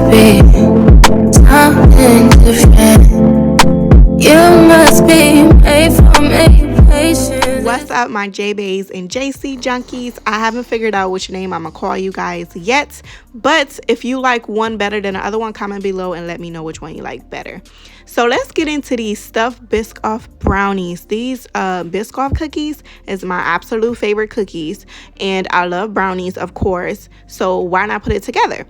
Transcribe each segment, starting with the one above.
be something different. You must be made for me, patient. What's up, my J-Bays and JC junkies? I haven't figured out which name I'm gonna call you guys yet, but if you like one better than the other one, comment below and let me know which one you like better. So let's get into these stuffed Biscoff brownies. These Biscoff cookies is my absolute favorite cookies, and I love brownies, of course, so why not put it together?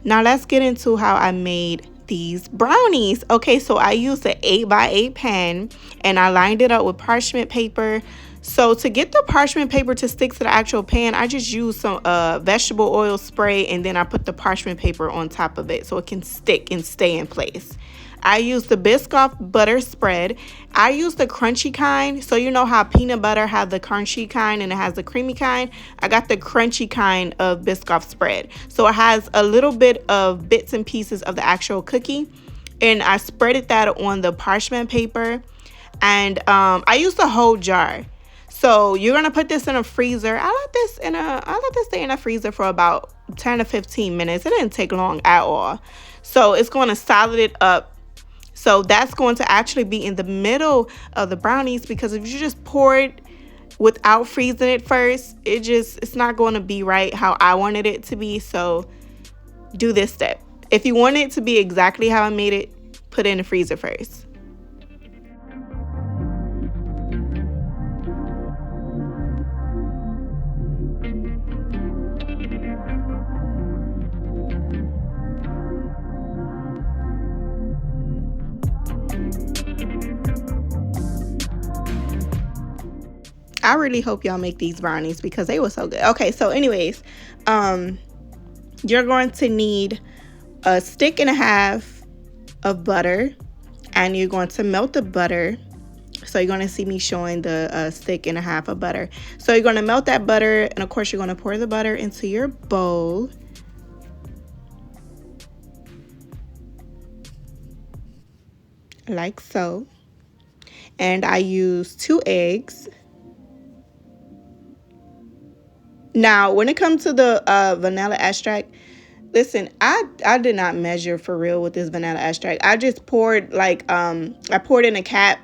Now let's get into how I made these brownies. Okay, so I used an 8x8 pan and I lined it up with parchment paper. So to get the parchment paper to stick to the actual pan, I just used some vegetable oil spray, and then I put the parchment paper on top of it so it can stick and stay in place. I used the Biscoff butter spread. I used the crunchy kind. So you know how peanut butter has the crunchy kind and it has the creamy kind? I got the crunchy kind of Biscoff spread. So it has a little bit of bits and pieces of the actual cookie. And I spreaded that on the parchment paper. And I used a whole jar. So you're gonna put this in a freezer. I let this stay in a freezer for about 10 to 15 minutes. It didn't take long at all. So it's going to solid it up. So that's going to actually be in the middle of the brownies, because if you just pour it without freezing it first, it's not going to be right how I wanted it to be. So do this step. If you want it to be exactly how I made it, put it in the freezer first. I really hope y'all make these brownies because they were so good. Okay, so anyways, you're going to need a stick and a half of butter, and you're going to melt the butter. So you're going to see me showing the stick and a half of butter. So you're going to melt that butter, and of course you're going to pour the butter into your bowl. Like so. And I use 2 eggs. Now, when it comes to the vanilla extract, listen, I did not measure for real with this vanilla extract. I just poured I poured in a cap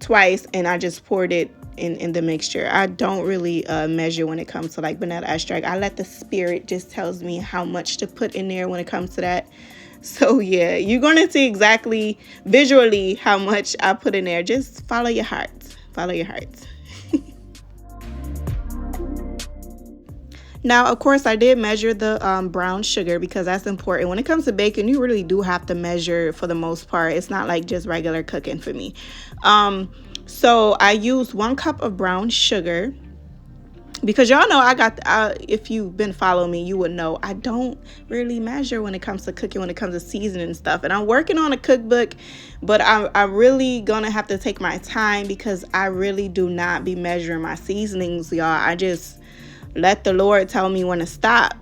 twice, and I just poured it in the mixture. I don't really measure when it comes to like vanilla extract. I let the spirit just tells me how much to put in there when it comes to that. So yeah, you're going to see exactly visually how much I put in there. Just follow your hearts. Follow your hearts. Now, of course, I did measure the brown sugar because that's important. When it comes to baking, you really do have to measure for the most part. It's not like just regular cooking for me. So I used 1 cup of brown sugar because y'all know if you've been following me, you would know I don't really measure when it comes to cooking, when it comes to seasoning and stuff. And I'm working on a cookbook, but I'm really going to have to take my time because I really do not be measuring my seasonings, y'all. I just let the Lord tell me when to stop.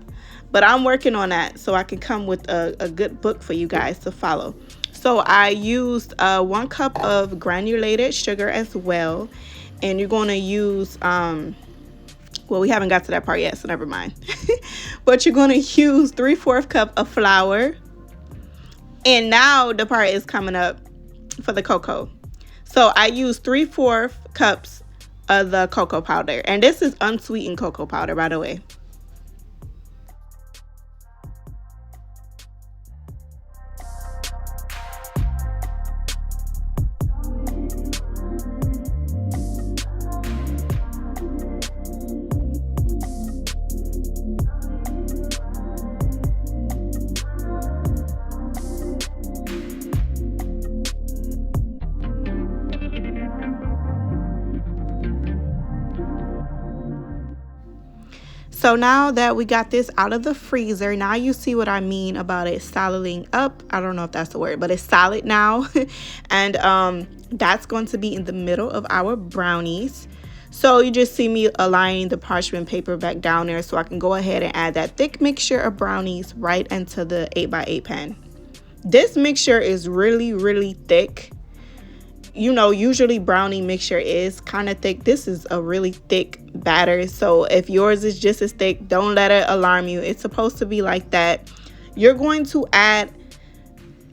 But I'm working on that so I can come with a good book for you guys to follow. So I used 1 cup of granulated sugar as well. And you're going to use, well, we haven't got to that part yet, so never mind. But you're going to use 3/4 cup of flour. And now the part is coming up for the cocoa. So I used 3/4 cups of the cocoa powder, and this is unsweetened cocoa powder, by the way. So now that we got this out of the freezer, now you see what I mean about it soliding up. I don't know if that's the word, but it's solid now. And that's going to be in the middle of our brownies. So you just see me aligning the parchment paper back down there so I can go ahead and add that thick mixture of brownies right into the 8x8 pan. This mixture is really, really thick. You know, usually brownie mixture is kind of thick. This is a really thick batter. So if yours is just as thick, don't let it alarm you. It's supposed to be like that. You're going to add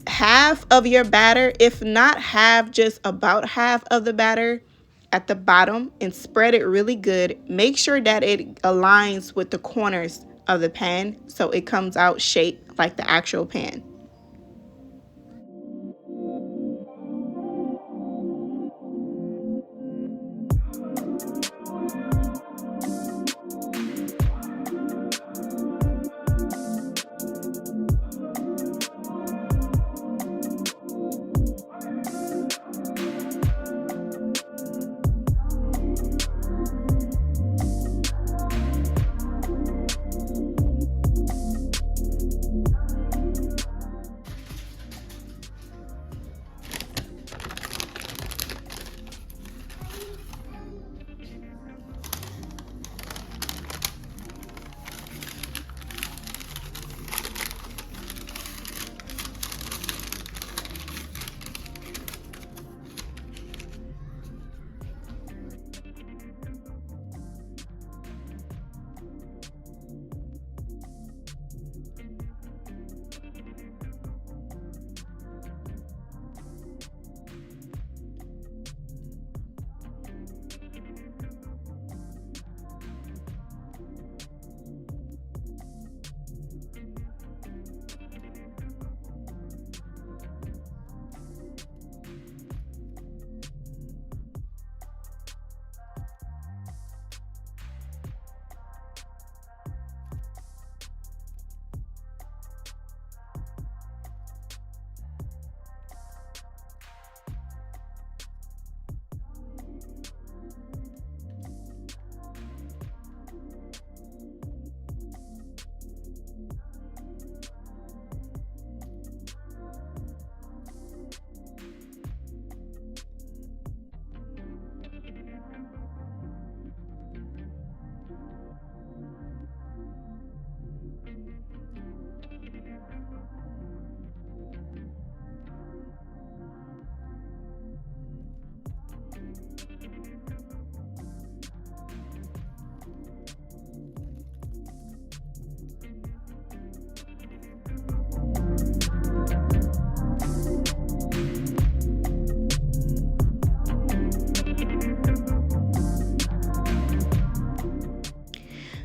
half of your batter, if not half, just about half of the batter at the bottom, and spread it really good. Make sure that it aligns with the corners of the pan so it comes out shaped like the actual pan.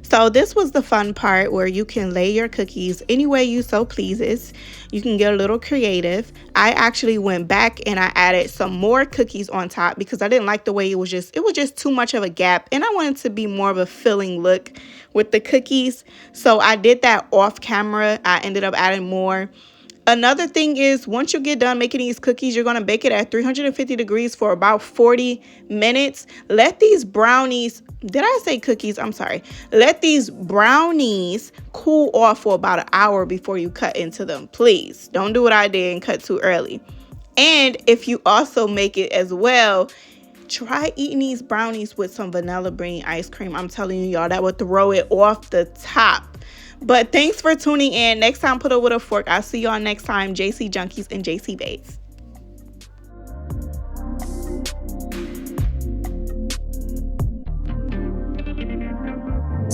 So this was the fun part where you can lay your cookies any way you so pleases. You can get a little creative. I actually went back and I added some more cookies on top because I didn't like the way it was just too much of a gap, and I wanted to be more of a filling look with the cookies. So I did that off camera. I ended up adding more. Another thing is, once you get done making these cookies, you're going to bake it at 350 degrees for about 40 minutes. Let these brownies, did I say cookies? I'm sorry. Let these brownies cool off for about an hour before you cut into them. Please don't do what I did and cut too early. And if you also make it as well, try eating these brownies with some vanilla bean ice cream. I'm telling you, y'all, that would throw it off the top. But thanks for tuning in. Next time, put it with a fork. I'll see y'all next time. JC Junkies and JC Bates.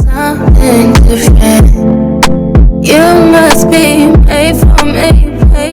Something different. You must be made for